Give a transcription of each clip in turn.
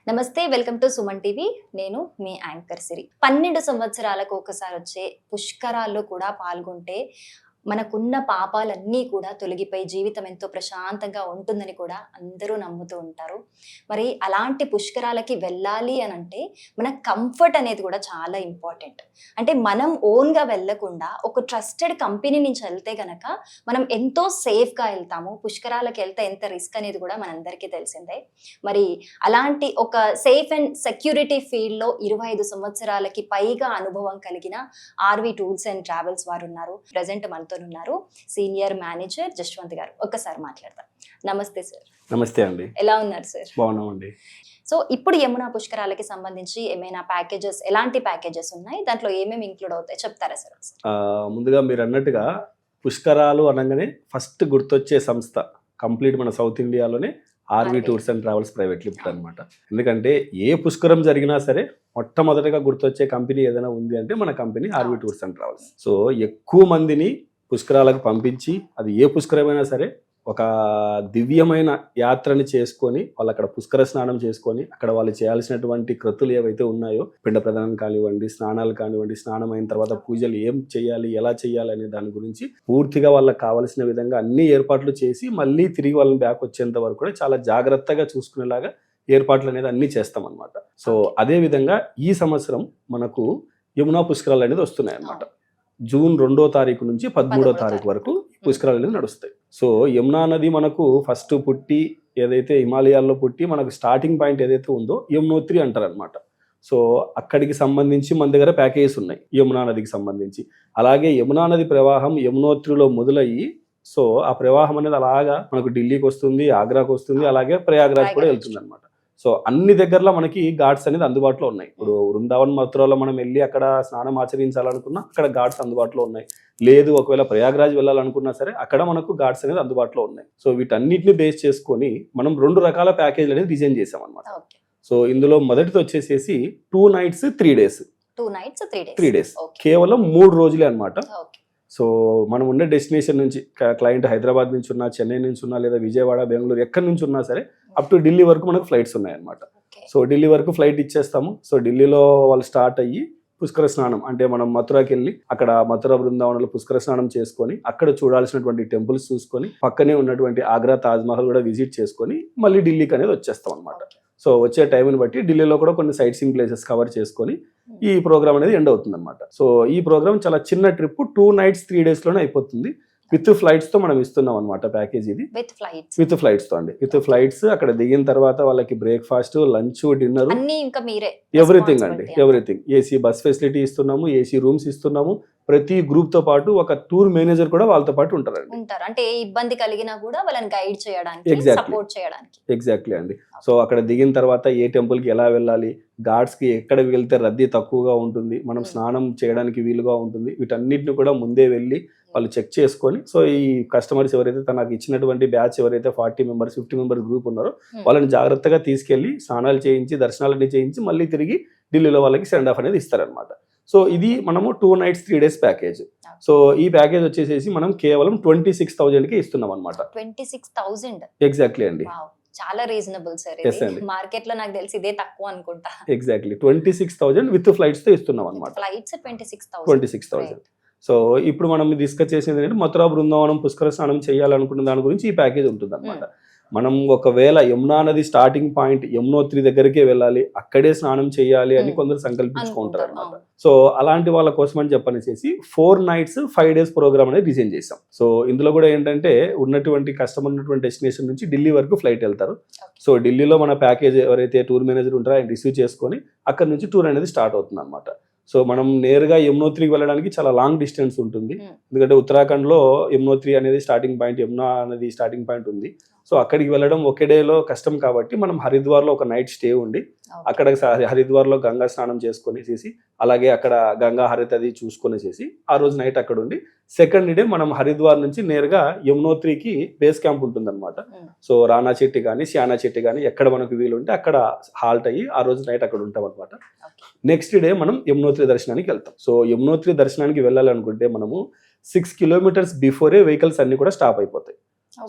నమస్తే, welcome to Suman TV. నేను మీ anchor సిరి. 12 సంవత్సరాలకు ఒకసారి వచ్చే పుష్కరాల్లో కూడా పాల్గొంటే మనకున్న పాపాలన్నీ కూడా తొలగిపోయి జీవితం ఎంతో ప్రశాంతంగా ఉంటుందని కూడా అందరూ నమ్ముతూ ఉంటారు. మరి అలాంటి పుష్కరాలకి వెళ్ళాలి అని అంటే మన కంఫర్ట్ అనేది కూడా చాలా ఇంపార్టెంట్. అంటే మనం ఓన్గా వెళ్ళకుండా ఒక ట్రస్టెడ్ కంపెనీ నుంచి వెళ్తే గనక మనం ఎంతో సేఫ్గా వెళ్తాము. పుష్కరాలకు వెళ్తే ఎంత రిస్క్ అనేది కూడా మనందరికీ తెలిసిందే. మరి అలాంటి ఒక సేఫ్ అండ్ సెక్యూరిటీ ఫీల్డ్లో 25 సంవత్సరాలకి పైగా అనుభవం కలిగిన ఆర్వి టూర్స్ అండ్ ట్రావెల్స్ వారు ఉన్నారు. ప్రజెంట్ మనతో ఉన్నారు సీనియర్ మేనేజర్ జశ్వంత్ గారు. ఒక్కసారి మాట్లాడదాం. నమస్తే సార్. నమస్తే అండి. ఎలా ఉన్నారు సార్? బాగున్నామండి. సో ఇప్పుడు యమునా పుష్కరాలకి సంబంధించి ఏమైనా ప్యాకేజెస్, ఎలాంటి ప్యాకేజెస్ ఉన్నాయి, దాంట్లో ఏమేమి ఇంక్లూడ్ అవుతాయి చెప్తారా సార్? ముందుగా మీరు అన్నట్టుగా పుష్కరాలు అనగానే ఫస్ట్ గుర్తొచ్చే సంస్థ కంప్లీట్ మన సౌత్ ఇండియాలోనే RV tours and travels private limited అనమాట. ఎందుకంటే ఏ పుష్కరం జరిగినా సరే మొట్టమొదటిగా గుర్తొచ్చే కంపెనీ ఏదైనా ఉంది అంటే మన company RV tours and travels. So ఎక్కువ మందిని పుష్కరాలకు పంపించి అది ఏ పుష్కరమైనా సరే ఒక దివ్యమైన యాత్రని చేసుకొని వాళ్ళు అక్కడ పుష్కర స్నానం చేసుకొని అక్కడ వాళ్ళు చేయాల్సినటువంటి క్రతులు ఏవైతే ఉన్నాయో, పిండ ప్రదానం కానివ్వండి, స్నానాలు కానివ్వండి, స్నానం అయిన తర్వాత పూజలు ఏం చేయాలి, ఎలా చేయాలి అనే దాని గురించి పూర్తిగా వాళ్ళకి కావాల్సిన విధంగా అన్ని ఏర్పాట్లు చేసి మళ్ళీ తిరిగి వాళ్ళని బ్యాక్ వచ్చేంత వరకు కూడా చాలా జాగ్రత్తగా చూసుకునేలాగా ఏర్పాట్లు అనేది అన్ని చేస్తాం అనమాట. సో అదే విధంగా ఈ సంవత్సరం మనకు యమునా పుష్కరాలు అనేది వస్తున్నాయి అనమాట. జూన్ 2వ తారీఖు నుంచి 13వ తారీఖు వరకు పుష్కరాలు అనేది నడుస్తాయి. సో యమునా నది మనకు ఫస్ట్ పుట్టి ఏదైతే హిమాలయాల్లో పుట్టి మనకు స్టార్టింగ్ పాయింట్ ఏదైతే ఉందో యమునోత్రి అంటారు అనమాట. సో అక్కడికి సంబంధించి మన దగ్గర ప్యాకేజెస్ ఉన్నాయి యమునా నదికి సంబంధించి. అలాగే యమునా నది ప్రవాహం యమునోత్రిలో మొదలయ్యి సో ఆ ప్రవాహం అనేది అలాగా మనకు ఢిల్లీకి వస్తుంది, ఆగ్రాకు వస్తుంది, అలాగే ప్రయాగ్రాజ్ కూడా వెళ్తుంది అనమాట. సో అన్ని దగ్గరలో మనకి ఘాట్స్ అనేది అందుబాటులో ఉన్నాయి. ఇప్పుడు వృందావన్ మథురాలో మనం వెళ్ళి అక్కడ స్నానం ఆచరించాలనుకున్నా అక్కడ ఘాట్స్ అందుబాటులో ఉన్నాయి. లేదు ఒకవేళ ప్రయాగ్రాజ్ వెళ్ళాలనుకున్నా సరే అక్కడ మనకు ఘాట్స్ అనేది అందుబాటులో ఉన్నాయి. సో వీటన్నిటిని బేస్ చేసుకొని మనం 2 రకాల ప్యాకేజీలు అనేది డిజైన్ చేసాం అనమాట. సో ఇందులో మొదటిది వచ్చేసేసి 2 nights 3 days. 2 nights 3 days కేవలం 3 రోజులే అనమాట. సో మనం ఉండే డెస్టినేషన్ నుంచి క్లయింట్ హైదరాబాద్ నుంచి ఉన్నా, చెన్నై నుంచి ఉన్నా, లేదా విజయవాడ, బెంగళూరు ఎక్కడి నుంచి ఉన్నా సరే అప్ టు ఢిల్లీ వరకు మనకు ఫ్లైట్స్ ఉన్నాయన్నమాట. సో ఢిల్లీ వరకు ఫ్లైట్ ఇచ్చేస్తాము. సో ఢిల్లీలో వాళ్ళు స్టార్ట్ అయ్యి పుష్కర స్నానం అంటే మనం మథురాకి వెళ్ళి అక్కడ మథుర బృందావనంలో పుష్కర స్నానం చేసుకొని అక్కడ చూడాల్సినటువంటి టెంపుల్స్ చూసుకొని పక్కనే ఉన్నటువంటి ఆగ్రా తాజ్మహల్ కూడా విజిట్ చేసుకొని మళ్ళీ ఢిల్లీకి అనేది వచ్చేస్తాం అనమాట. సో వచ్చే టైంని బట్టి ఢిల్లీలో కూడా కొన్ని సైట్ సీయింగ్ ప్లేసెస్ కవర్ చేసుకొని ఈ ప్రోగ్రామ్ అనేది ఎండ్ అవుతుంది అనమాట. సో ఈ ప్రోగ్రామ్ చాలా చిన్న ట్రిప్ 2 nights 3 days లోనే అయిపోతుంది. విత్ ఫ్లైట్స్ తో మనం ఇస్తున్నాం అనమాట ప్యాకేజ్ ఇది. విత్ ఫ్లైట్స్ తో అండి. విత్ ఫ్లైట్స్ అక్కడ దిగిన తర్వాత వాళ్ళకి బ్రేక్ఫాస్ట్, లంచ్, డిన్నర్ ఎవ్రీథింగ్ అండి, ఎవ్రీథింగ్. ఏసీ బస్ ఫెసిలిటీ ఇస్తున్నాము, ఏసీ రూమ్స్ ఇస్తున్నాము. ప్రతి గ్రూప్ తో పాటు ఒక టూర్ మేనేజర్ కూడా వాళ్ళతో పాటు ఉంటారండి. అంటే ఇబ్బంది కలిగినా కూడా వాళ్ళని గైడ్ చేయడానికి, సపోర్ట్ చేయడానికి. ఎగ్జాక్ట్లీ అండి. సో అక్కడ దిగిన తర్వాత ఏ టెంపుల్ కి ఎలా వెళ్ళాలి, ఘాట్స్ కి ఎక్కడికి వెళ్తే రద్దీ తక్కువగా ఉంటుంది, మనం స్నానం చేయడానికి వీలుగా ఉంటుంది, వీటన్నిటిని కూడా ముందే వెళ్ళి వాళ్ళు చెక్ చేసుకొని సో ఈ కస్టమర్స్ ఎవరైతే తనకు ఇచ్చినటువంటి బ్యాచ్ ఎవరైతే 40 members 50 members గ్రూప్ ఉన్నారో వాళ్ళని జాగ్రత్తగా తీసుకెళ్లి స్నానాలు చేయించి దర్శనాలన్నీ చేయించి మళ్ళీ తిరిగి ఢిల్లీలో వాళ్ళకి సెండ్ ఆఫ్ అనేది ఇస్తారనమాట. సో ఇది మనము 2 nights 3 days ప్యాకేజ్. సో ఈ ప్యాకేజ్ వచ్చేసేసి మనం కేవలం 26,000కి ఇస్తున్నాం అనమాట. 26,000 ఎగ్జాక్ట్లీ అండి. చాలా రీజనబుల్ సార్. మార్కెట్ లో నాకు తెలిసి ఇదే తక్కువ అనుకుంటా. ఎగ్జాక్ట్లీ 26,000 విత్ ఫ్లైట్స్ తో ఇస్తున్నాం అనమాట. ఫ్లైట్స్ 26,000. సో ఇప్పుడు మనం డిస్కస్ చేసేది ఏంటంటే మథురా బృందావనం పుష్కర స్నానం చేయాలనుకున్న దాని గురించి ఈ ప్యాకేజ్ ఉంటుంది అనమాట. మనం ఒకవేళ యమునా నది స్టార్టింగ్ పాయింట్ యమునోత్రి దగ్గరికే వెళ్ళాలి, అక్కడే స్నానం చేయాలి అని కొందరు సంకల్పించుకుంటారు అనమాట. సో అలాంటి వాళ్ళ కోసం అని చెప్పనేసి 4 nights 5 days ప్రోగ్రామ్ అనేది డిజైన్ చేసాం. సో ఇందులో కూడా ఏంటంటే ఉన్నటువంటి కస్టమర్ ఉన్నటువంటి డెస్టినేషన్ నుంచి ఢిల్లీ వరకు ఫ్లైట్ వెళ్తారు. సో ఢిల్లీలో మన ప్యాకేజ్ ఎవరైతే టూర్ మేనేజర్ ఉంటారో ఆయన రిసీవ్ చేసుకొని అక్కడ నుంచి టూర్ అనేది స్టార్ట్ అవుతుంది అనమాట. సో మనం నేరుగా యమునోత్రికి వెళ్ళడానికి చాలా లాంగ్ డిస్టెన్స్ ఉంటుంది. ఎందుకంటే ఉత్తరాఖండ్లో యమునోత్రి అనేది స్టార్టింగ్ పాయింట్, యమునా అనేది స్టార్టింగ్ పాయింట్ ఉంది. సో అక్కడికి వెళ్ళడం ఒకే డేలో కష్టం కాబట్టి మనం హరిద్వార్లో ఒక నైట్ స్టే ఉండి అక్కడ హరిద్వార్లో గంగా స్నానం చేసుకొనేసేసి అలాగే అక్కడ గంగా హారతి అది చూసుకొనేసేసి ఆ రోజు నైట్ అక్కడ ఉండి సెకండ్ డే మనం హరిద్వార్ నుంచి నేరుగా యమునోత్రికి బేస్ క్యాంప్ ఉంటుంది అనమాట. సో రానా చెట్టి కానీ శ్యానా చెట్టి కానీ ఎక్కడ మనకు వీలు ఉంటే అక్కడ హాల్ట్ అయ్యి ఆ రోజు నైట్ అక్కడ ఉంటాం అనమాట. నెక్స్ట్ డే మనం యమునోత్రి దర్శనానికి వెళ్తాం. సో యమునోత్రి దర్శనానికి వెళ్ళాలనుకుంటే మనము 6 kilometers బిఫోరే వెహికల్స్ అన్ని కూడా స్టాప్ అయిపోతాయి.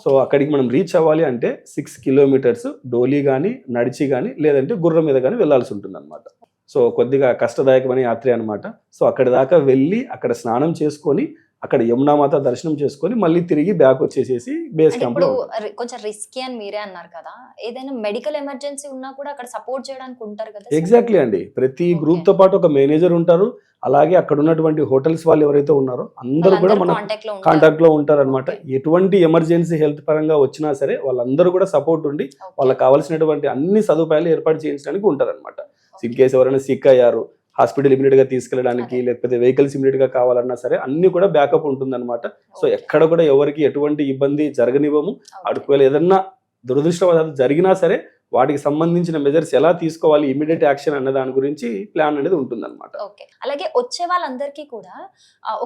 సో అక్కడికి మనం రీచ్ అవ్వాలి అంటే 6 కిలోమీటర్స్ డోలీ కానీ నడిచి కానీ లేదంటే గుర్రం మీద కానీ వెళ్ళాల్సి ఉంటుంది అనమాట. సో కొద్దిగా కష్టదాయకమైన యాత్రే అనమాట. సో అక్కడి దాకా వెళ్ళి అక్కడ స్నానం చేసుకొని అక్కడ యమునామాత దర్శనం చేసుకొని మళ్ళీ తిరిగి బ్యాక్ వచ్చేసేసి బేస్ అంటే క్యాంప్ ఇప్పుడు లో. కొంచెం రిస్కీ అని మీరే అన్నారు కదా, ఏదైనా మెడికల్ ఎమర్జెన్సీ ఉన్నా కూడా అక్కడ సపోర్ట్ చేయడానికి ఉంటారు కదా sir? ఎగ్జాక్ట్లీ అండి. ప్రతి గ్రూప్ తో పాటు ఒక మేనేజర్ ఉంటారు. అలాగే అక్కడ ఉన్నటువంటి హోటల్స్ వాళ్ళు ఎవరైతే ఉన్నారో అందరూ కూడా మన కాంటాక్ట్ లో ఉంటారు. కాంటాక్ట్ లో ఉంటారు అనమాట. Okay. ఎటువంటి ఎమర్జెన్సీ హెల్త్ పరంగా వచ్చినా సరే వాళ్ళందరూ కూడా సపోర్ట్ ఉండి Okay. వాళ్ళకి కావాల్సినటువంటి అన్ని సదుపాయాలు ఏర్పాటు చేయించడానికి ఉంటారన్నమాట. Okay. ఇన్ కేసు ఎవరైనా సిక్ అయ్యారు, హాస్పిటల్ ఇమీడియట్ గా తీసుకెళ్ళడానికి లేకపోతే వెహికల్స్ ఇమీడియట్ గా కావాలన్నా సరే అన్ని కూడా బ్యాకప్ ఉంటుందన్నమాట. So Okay. ఎక్కడ కూడా ఎవరికి ఎటువంటి ఇబ్బంది జరగనివ్వము. Okay. అడుగువేళ ఏదన్నా దురదృష్టవశాత్తు జరిగినా సరే వాటికి సంబంధించిన మెజర్స్ ఎలా తీసుకోవాలి, ఇమీడియట్ యాక్షన్ అన్న దాని గురించి ప్లాన్ అనేది ఉంటుందన్నమాట. ఓకే. అలాగే వచ్చే వాళ్ళందరికీ కూడా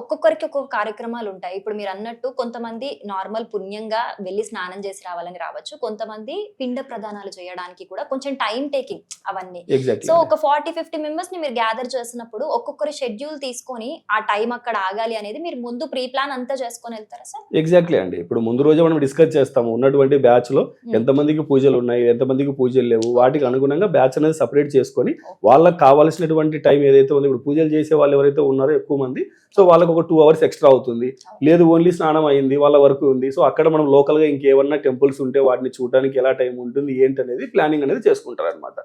ఒక్కొక్కరికి ఒక్కొక్క కార్యక్రమాలు ఉంటాయి. ఇప్పుడు మీరు అన్నట్టు కొంతమంది నార్మల్ పుణ్యంగా వెళ్ళి స్నానం చేసి రావాలని రావచ్చు. కొంతమంది పిండ ప్రదానాలు చేయడానికి కూడా కొంచెం టైం టేకింగ్ అవన్నీ. సో ఎగ్జాక్ట్లీ ఒక 40-50 మెంబర్స్ ని మీరు గ్యాదర్ చేసినప్పుడు ఒక్కొక్కరి షెడ్యూల్ తీసుకొని ఆ టైం అక్కడ ఆగాలి అనేది మీరు ముందు ప్రీ ప్లాన్ అంతా చేసుకొని వెళ్తారా సార్? ఎగ్జాక్ట్లీ అండి. ఇప్పుడు ముందు రోజే మనం డిస్కస్ చేస్తాము ఉన్నటువంటి బ్యాచ్ లో ఎంతమందికి పూజలు ఉన్నాయి, ఎంతమందికి పూజలు లేవు, వాటికి అనుగుణంగా బ్యాచ్ అనేది సపరేట్ చేసుకొని వాళ్ళకి కావాల్సినటువంటి టైం ఏదైతే ఉందో, ఇప్పుడు పూజలు చేసే వాళ్ళు ఎవరైతే ఉన్నారో ఎక్కువ మంది, సో వాళ్ళకి ఒక 2 hours ఎక్స్ట్రా అవుతుంది. లేదు ఓన్లీ స్నానం అయింది వాళ్ళ వరకు ఉంది, సో అక్కడ మనం లోకల్ గా ఇంకేమన్నా టెంపుల్స్ ఉంటే వాటిని చూడడానికి ఎలా టైం ఉంటుంది ఏంటి అనేది ప్లానింగ్ అనేది చేసుకుంటారు అనమాట.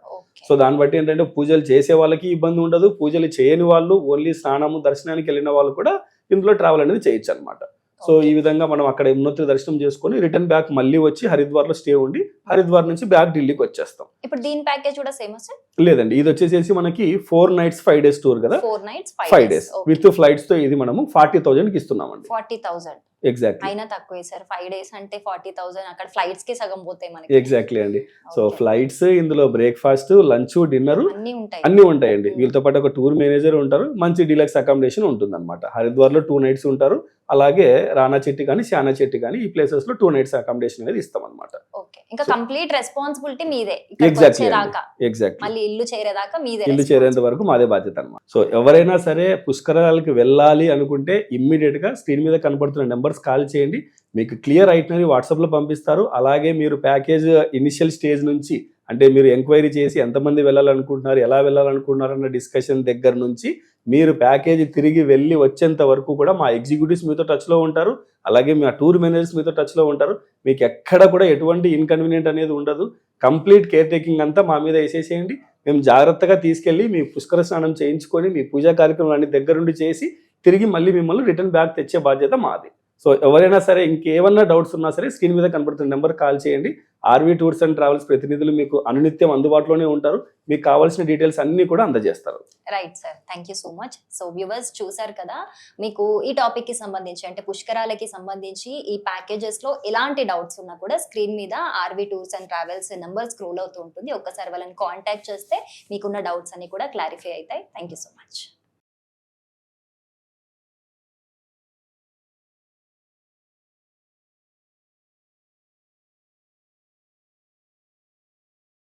సో దాన్ని బట్టి ఏంటంటే పూజలు చేసే వాళ్ళకి ఇబ్బంది ఉండదు, పూజలు చేయని వాళ్ళు ఓన్లీ స్నానము దర్శనానికి వెళ్ళిన వాళ్ళు కూడా ఇందులో ట్రావెల్ అనేది చేయొచ్చు అనమాట. సో ఈ విధంగా మనం అక్కడ యమునోత్రి దర్శనం చేసుకొని రిటర్న్ బ్యాక్ మళ్ళీ వచ్చి హరిద్వార్ లో స్టే ఉండి హరిద్వార్ నుంచి బ్యాక్ ఢిల్లీకి వచ్చేస్తాం. ఇప్పుడు దీని ప్యాకేజ్ కూడా సేమ్ సార్? లేదండి, ఇది వచ్చేసేసి మనకి 4 nights 5 days టూర్ కదా, 4 nights 5 days విత్ ఫ్లైట్స్ తో ఇది మనము 40,000 కి ఇస్తున్నామండి. 40,000 ఎగ్జాక్ట్లీ అయినా తక్కువే సార్. 5 days అంటే 40,000 అక్కడ ఫ్లైట్స్ కి సగం పోతాయి మనకి. ఎగ్జాక్ట్లీ అండి. So Okay. ఫ్లైట్స్ ఇందులో బ్రేక్ఫాస్ట్, లంచ్, డిన్నర్ అన్ని ఉంటాయి. అన్ని ఉంటాయండి. వీళ్ళతో పాటు ఒక టూర్ మేనేజర్ ఉంటారు, మంచి డీలక్స్ అకామిడేషన్ ఉంటుంది అనమాట. హరిద్వార్ లో 2 nights ఉంటారు, అలాగే రానా చెట్టి కానీ శానా చెట్టి కానీ ఈ ప్లేసెస్ లో 2 nights అకామిడేషన్ అనేది ఇస్తాం అనమాట. ఓకే. ఇంకా కంప్లీట్ రెస్పాన్సిబిలిటీ మీదే. ఎగ్జాక్ట్లీ వచ్చేదాకా ఎగ్జాక్ట్లీ మళ్ళీ ఇల్లు చేరేదాకా మీదే. ఇల్లు చేరేంత వరకు మాదే బాధ్యత అనమాట. సో ఎవరైనా సరే పుష్కరాలకి వెళ్ళాలి అనుకుంటే ఇమ్మీడియట్ గా స్క్రీన్ మీద కనబడుతున్న నెంబర్స్ కాల్ చేయండి, మీకు క్లియర్ ఐటనరీ వాట్సాప్ లో పంపిస్తారు. అలాగే మీరు ప్యాకేజ్ ఇనిషియల్ స్టేజ్ నుంచి అంటే మీరు ఎంక్వైరీ చేసి ఎంతమంది వెళ్ళాలనుకుంటున్నారు, ఎలా వెళ్ళాలనుకుంటున్నారు అన్న డిస్కషన్ దగ్గర నుంచి మీరు ప్యాకేజ్ తిరిగి వెళ్ళి వచ్చేంత వరకు కూడా మా ఎగ్జిక్యూటివ్స్ మీతో టచ్లో ఉంటారు, అలాగే మా టూర్ మేనేజర్స్ మీతో టచ్లో ఉంటారు. మీకు ఎక్కడ కూడా ఎటువంటి ఇన్కన్వీనియంట్ అనేది ఉండదు. కంప్లీట్ కేర్ టేకింగ్ అంతా మా మీద వేసేసేయండి. మేము జాగ్రత్తగా తీసుకెళ్ళి మీ పుష్కర స్నానం చేయించుకొని మీ పూజా కార్యక్రమాలన్నీ దగ్గరుండి చేసి తిరిగి మళ్ళీ మిమ్మల్ని రిటర్న్ బ్యాక్ తెచ్చే బాధ్యత మాది. సో ఎవరైనా సరే ఇంకేమన్నా డౌట్స్ ఉన్నా సరే స్క్రీన్ మీద కనబడుతున్న నెంబర్ కాల్ చేయండి. ఆర్వీ టూర్స్ అండ్ ట్రావెల్స్ ప్రతినిధులు మీకు అనునిత్యం అందుబాటులోనే ఉంటారు, మీకు కావాల్సిన డీటెయిల్స్ అన్ని కూడా అందజేస్తారు. Right sir, thank you so much. So viewers చూసారు కదా, మీకు ఈ టాపిక్ కి సంబంధించి అంటే పుష్కరాలకి సంబంధించి ఈ ప్యాకేజెస్ లో ఎలాంటి డౌట్స్ ఉన్నా కూడా స్క్రీన్ మీద RV tours and travels number scroll అవుతూ ఉంటుంది. ఒక్కసారి వాళ్ళని కాంటాక్ట్ చేస్తే మీకున్న డౌట్స్ అన్ని కూడా క్లారిఫై అవుతాయి. Thank you so much.